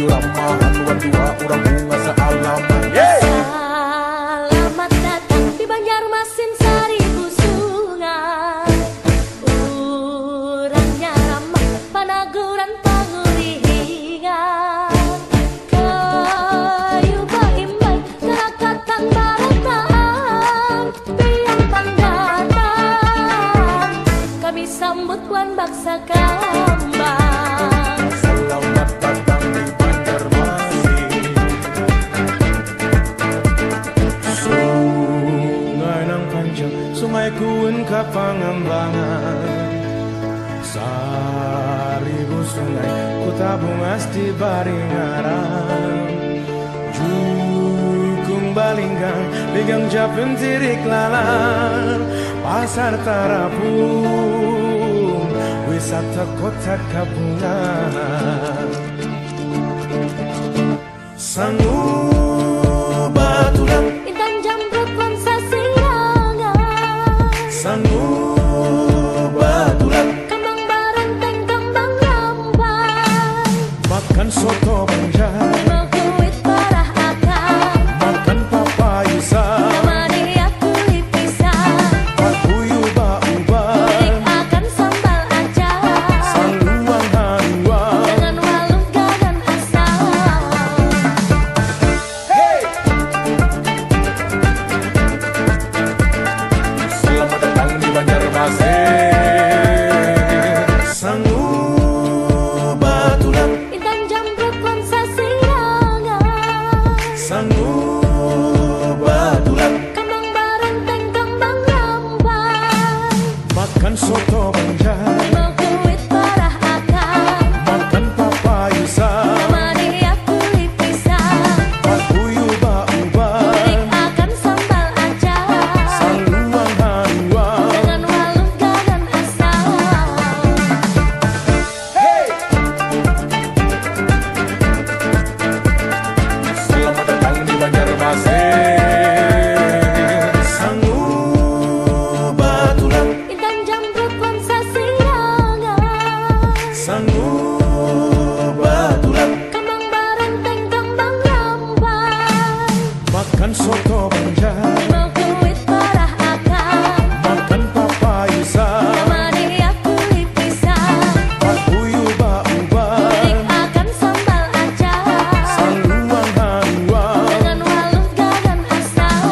baju ramahan, dua orang bunga sealaman. Selamat datang di Banjarmasin Seribu Sungai. Urangnya ramah, panaguran panguringan. Kayu baimbai, kerakatan barataan, biang pandatang. Kami sambut Wan Baksa Kambang. Selamat datang di Banjarmasin. Sungai nang panjang, sungai kuun ka Pangembangan. Seribu sungai ku tabung asti baringaran. Jukung balinggang, ligang japin tirik lalang. Pasar Tarapung, wisata kota Kabungan. Sangu Baturan, Intan Jamrut Wansa Sirangan. Sangu Baturan, Kembang Barenteng, Kembang Rampai. makan soto Banjar, Mekuit parah akang, makan papayisa, temani aku pisang. pakuyu bauban, Balik akan sambal acar, saluang haluang. dengan waluh gagan asal. Selamat datang di Banjarmasin. Sangu Baturan, Intan Jamrut Wansa Sirangan. Sangu Baturan, Kembang Barenteng, Kembang Rampai. makan soto Banjar, Mekuit parah akang, makan papayisa, temani aku pisang. pakuyu Balik bauban, akan sambal acar, saluang haluang. dengan waluh gagan asal. Selamat datang di Banjarmasin. Sangu Baturan, Intan Jamrut Wansa Sirangan. Sangu Baturan, Kembang Barenteng, Kembang Rampai. makan soto Banjar, Mekuit parah akang, makan papayisa, temani aku pisang. pakuyu bauban, Balik akan sambal acar, saluang haluang. dengan waluh gagan asal.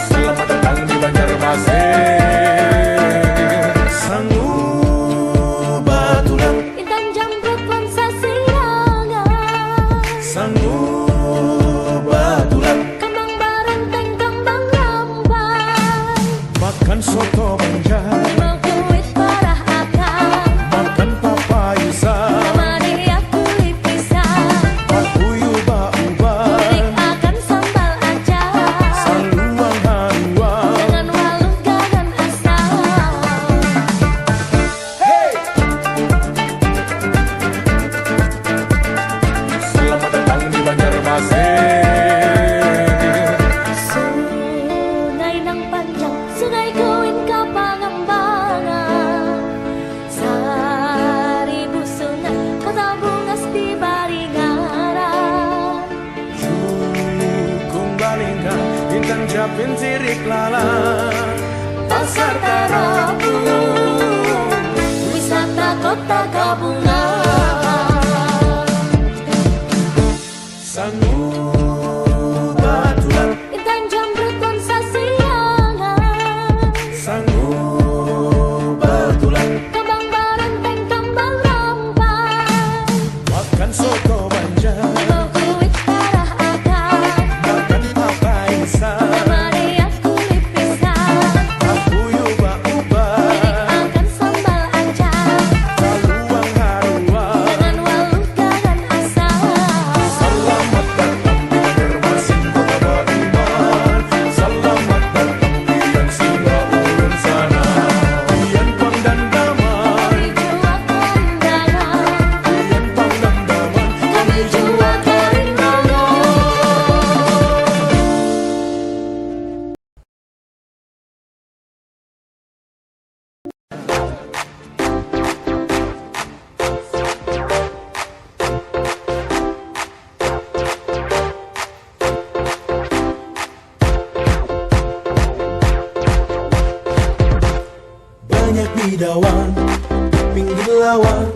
Selamat datang di Banjarmasin. Sangu Baturan, Intan Jamrut Wansa Sirangan. Sangu Baturan, Kembang Barenteng, Kembang Rampai. makan soto Banjar, Mekuit parah akang, makan papayisa, temani aku pisang. pakuyu bauban, Balik akan sambal acar, saluang haluang. dengan waluh gagan asal. Selamat datang di Banjarmasin. Sungai nang panjang, sungai kuin ka Pangembangan. Seribu sungai, kota bungas di Baringaran. Jukung balinggang, intan japin tirik lalang. Pasar Tarapung, wisata kota Kabungan. Sangu Baturan, Intan Jamrut Wansa Sirangan. Sangu Baturan, Kembang Barenteng, Kembang Rampai. makan soto Banjar, Mekuit parah akang, makan papayisa, temani aku pisang. Bidawang, pinggir lawang,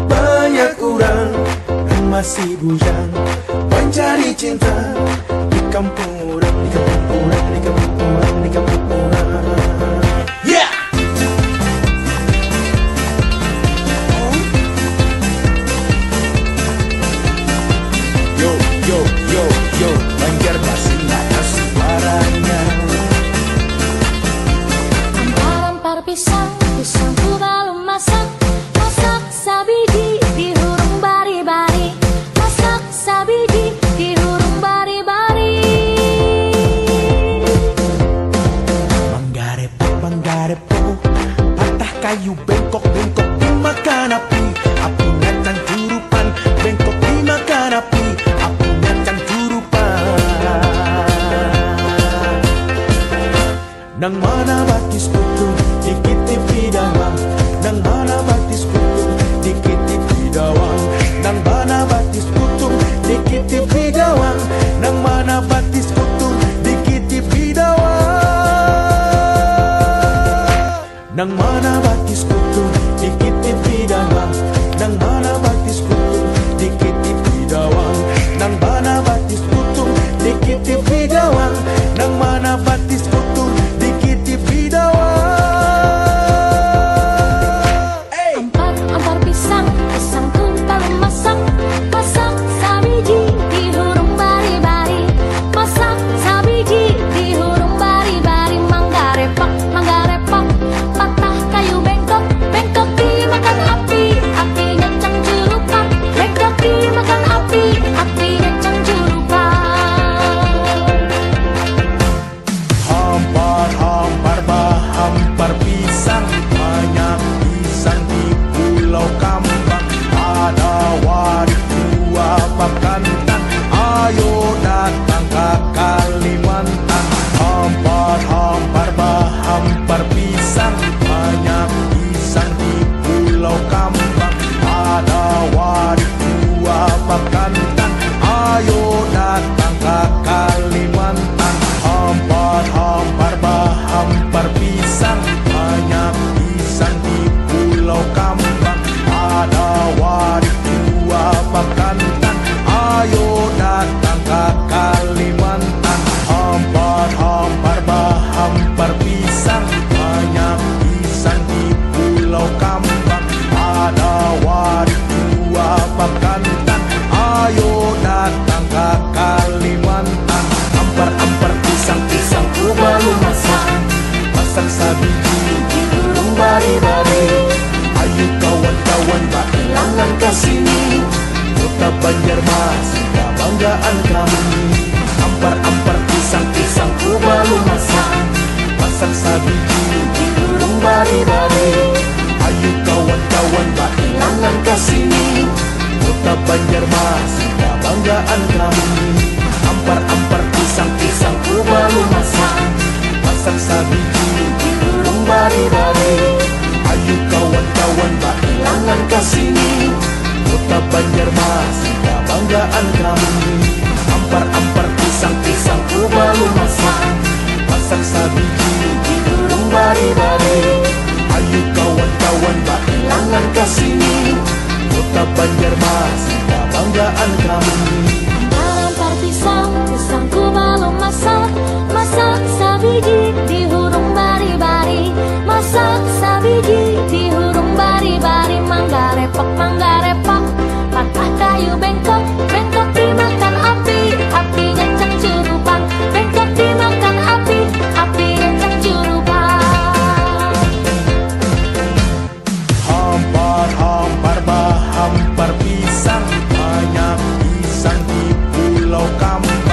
banyak orang yang masih bujang mencari cinta di kampung orang, di kampung orang, di kampung orang, di kampung orang. Yeah! Yo, yo, yo, yo, Banjarmasin ada suaranya. Ampar pisang, pisangku belum masak. Masak sabiji di hurung bari-bari. Masak sabiji di hurung bari-bari. Manggarepo, patah kayu bengkok-bengkok dimakan api. Apinya cangcurupan, bengkok dimakan api. Apinya cangcurupan. Nang mana batis kutu dikitip bidawang. Nang mana batis kutu dikitip bidawang. Nang mana batis kutu dikitip bidawang. Nang mana batis kutu dikitip bidawang. Nang mana batis kutu dikitip bidawang. Nang mana batis kutu dikitip bidawang. Nang mana batis kutu dikitip bidawang. Nang mana batis kutu dikitip bidawang. Ampar pisang, pisangku belum masak. Masak sabiji di hurung bari-bari. Masak sabiji di hurung bari-bari. Manggarepak, manggarepak, patah kayu bengkok. Bengkok dimakan api, apinya cangcurupan. Bengkok dimakan api, apinya cangcurupan. Hampar hampar pisang, banyak pisang di Pulau Kambang. Ada warik dua pakantang, ayo datang ke Kalimantan. Hampar pisang, banyak pisang di Pulau Kambang. Ada warik dua pakantang, ayo datang ke Kalimantan. Hampar pisang, banyak pisang di Pulau Kambang. Ada warik dua pakantang, ayo datang ke Kalimantan. Hampar pisang, banyak pisang di Pulau Kambang. Ada warik dua pakantang, ayo datang ke Kalimantan. Ampar pisang, pisangku belum masak. Masak sabiji di hurung bari-bari. Ayo kawan-kawan bakilangan kesini. Kota Banjarmasin kebanggaan kami. Ampar pisang, pisangku belum masak. Masak sabiji di hurung bari-bari. Ayo kawan-kawan bakilangan kesini. Kota Banjarmasin kebanggaan kami. Ampar pisang, pisangku belum masak. Masak sabiji di hurung bari-bari. Ayo kawan-kawan bakilangan kesini. Kota Banjarmasin kebanggaan kami. Ampar pisang, pisangku belum masak. Masak sabiji di hurung bari-bari. Ayo kawan-kawan bakilangan kesini. Kota Banjarmasin kebanggaan kami. Ampar pisang, pisangku belum masak. Masak sabiji di hurung bari-bari. Masak sabiji di hurung bari-bari. Manggarepak, manggarepak, patah kayu bengkok. Bengkok dimakan api, apinya cangcurupan. Bengkok dimakan api, apinya cangcurupan. Hampar pisang, banyak pisang di Pulau Kambang.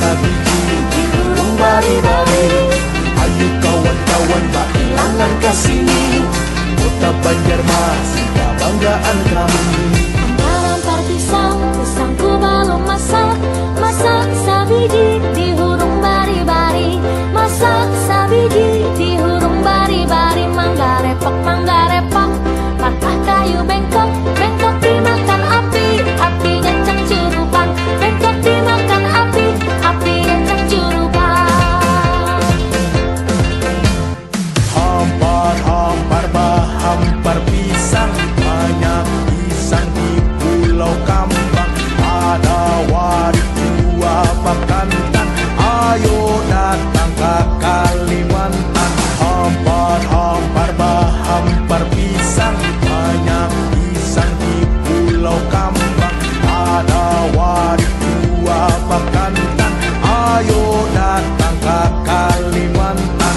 sabiji di hurung bari-bari. Ayo kawan-kawan bak ilangan kesini, kota Banjarmasin kebanggaan kami. Lempar pisang, pisangku belum masak. Masak sabiji di hurung bari-bari. Masak sabiji di hurung bari-bari. Mangga repak, patah kayu bengkok. Bengkok dimakan api, api ngencang curupan. Bengkok dimakan api, api ngencang curupan. Hampar hampar pisang, banyak pisang di Pulau Kambang. Ada warik dua Pakantan, ayo datang ke Kalimantan. Hampar pisang, banyak pisang di Pulau Kambang. Ada warik dua Pakantan, ayo datang ke Kalimantan.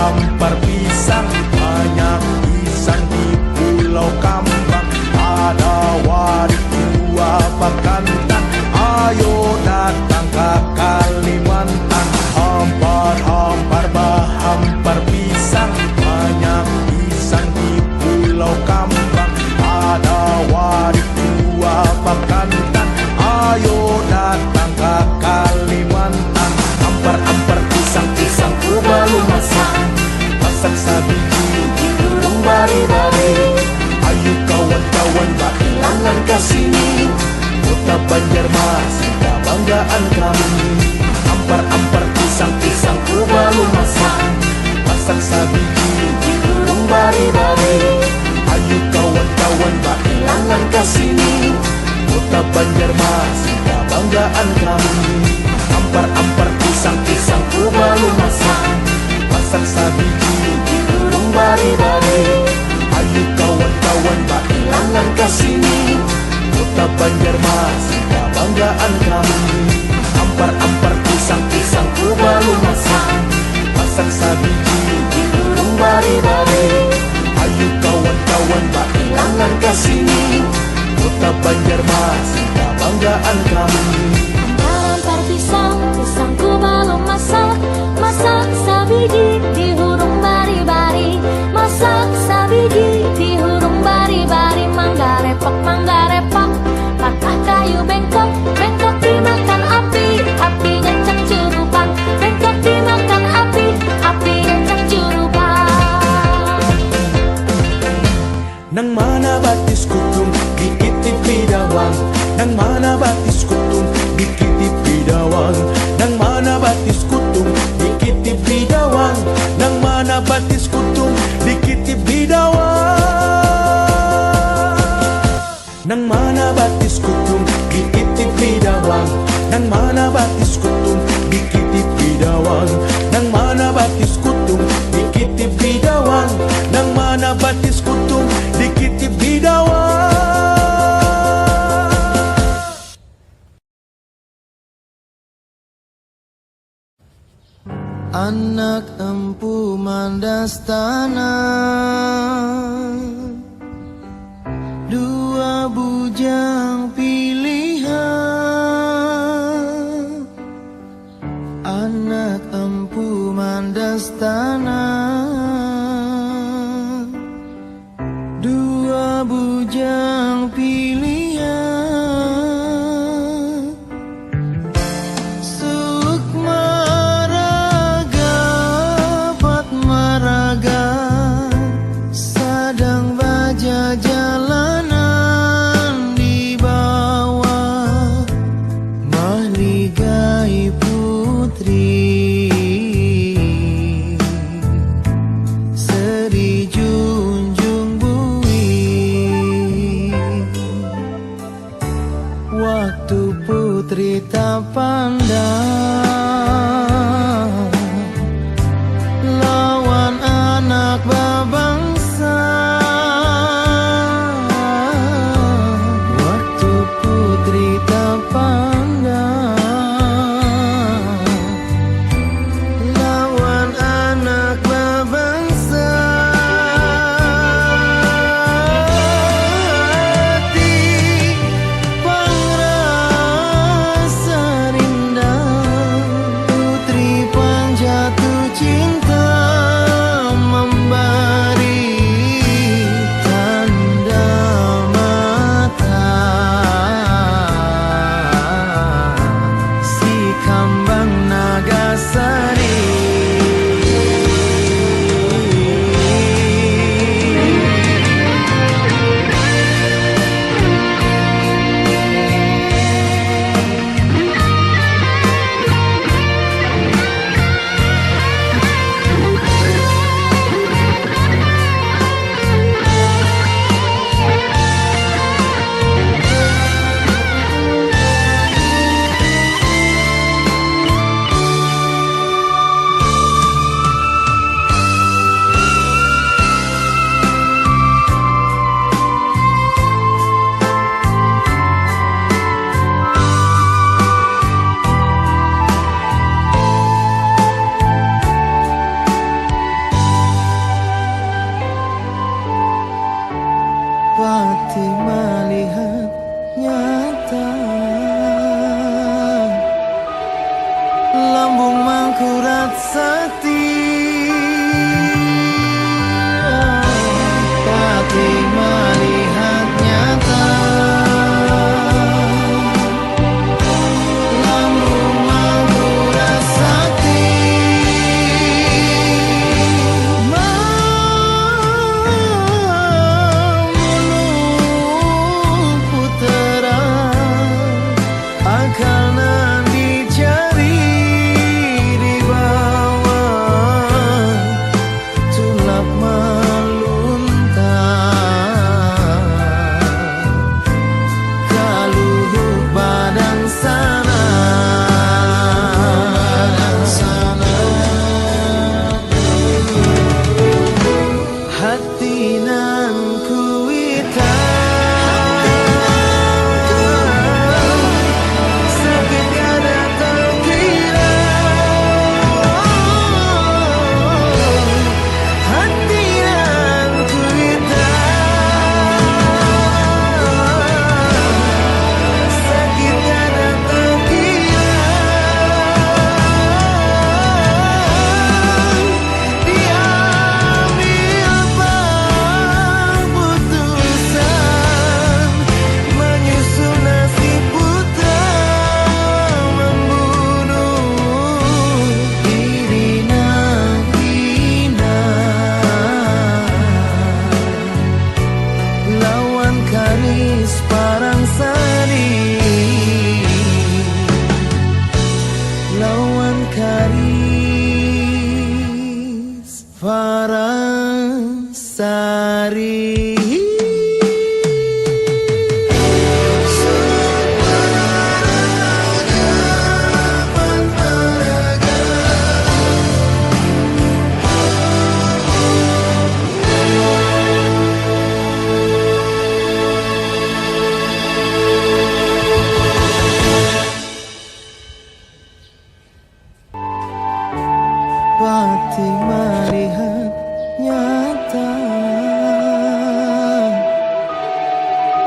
Hampar pisang, banyak pisang di Pulau Kambang. Ada warik dua Pakantan, ayo datang ke Kalimantan. Hampar pisang, banyak pisang di Pulau Kambang. Ada warik dua Pakantan, ayo datang ke Kalimantan. Hampar pisang, pisangku baru masak. Masak sabiji di hurung bari-bari. Ayo kawan-kawan bak ilangan kesini, kota Banjarmasin kebanggaan kami. Hampar pisang, pisangku baru masak. Masak sabiji di hurung bari-bari. Ayo kawan-kawan bak ilangan kesini, kota Banjarmasin kebanggaan kami. Hampar pisang, pisangku baru masak. Masak sabiji di hurung bari-bari. Ayo kawan-kawan bak ilangan kesini, kota Banjarmasin kebanggaan kami. Hampar pisang, pisangku baru masak. Masak sabiji di hurung bari-bari. Ayo kawan-kawan bak ilangan kesini, kota Banjarmasin kebanggaan kami. Lempar pisang, pisangku belum masak. Masak sabiji di hurung bari-bari. Masak sabiji di hurung bari-bari. Mangga repak, patah kayu bengkok. Bengkok dimakan api, api ngencang curupan. Bengkok dimakan api, api ngencang curupan. Nang mana batis kutung dikitip bidawang. Nang mana batis kutung dikitip bidawang. Nang mana batis kutung dikitip bidawang. Nang mana batis kutung dikitip bidawang. Nang mana batis kutung dikitip bidawang. Nang mana batis kutung dikitip bidawang. Nang mana batis kutung dikitip bidawang. Nang mana batis kutung dikitip bidawang. Anak empu mandas tanah, dua bujang pilihan. Anak empu mandas tanah, dua bujang pilihan. Sadang baja jalanan di bawah mahligai putri Seri Junjung Bui. Waktu putri tak pandang lawan anak babangsa. Waktu putri tak pandang lawan anak babangsa. Hati pangrasa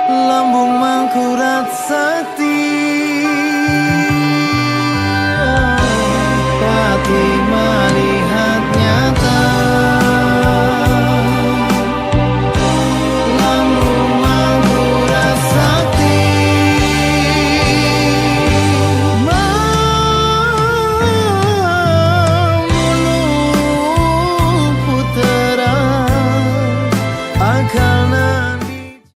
lambung mangkurat sakti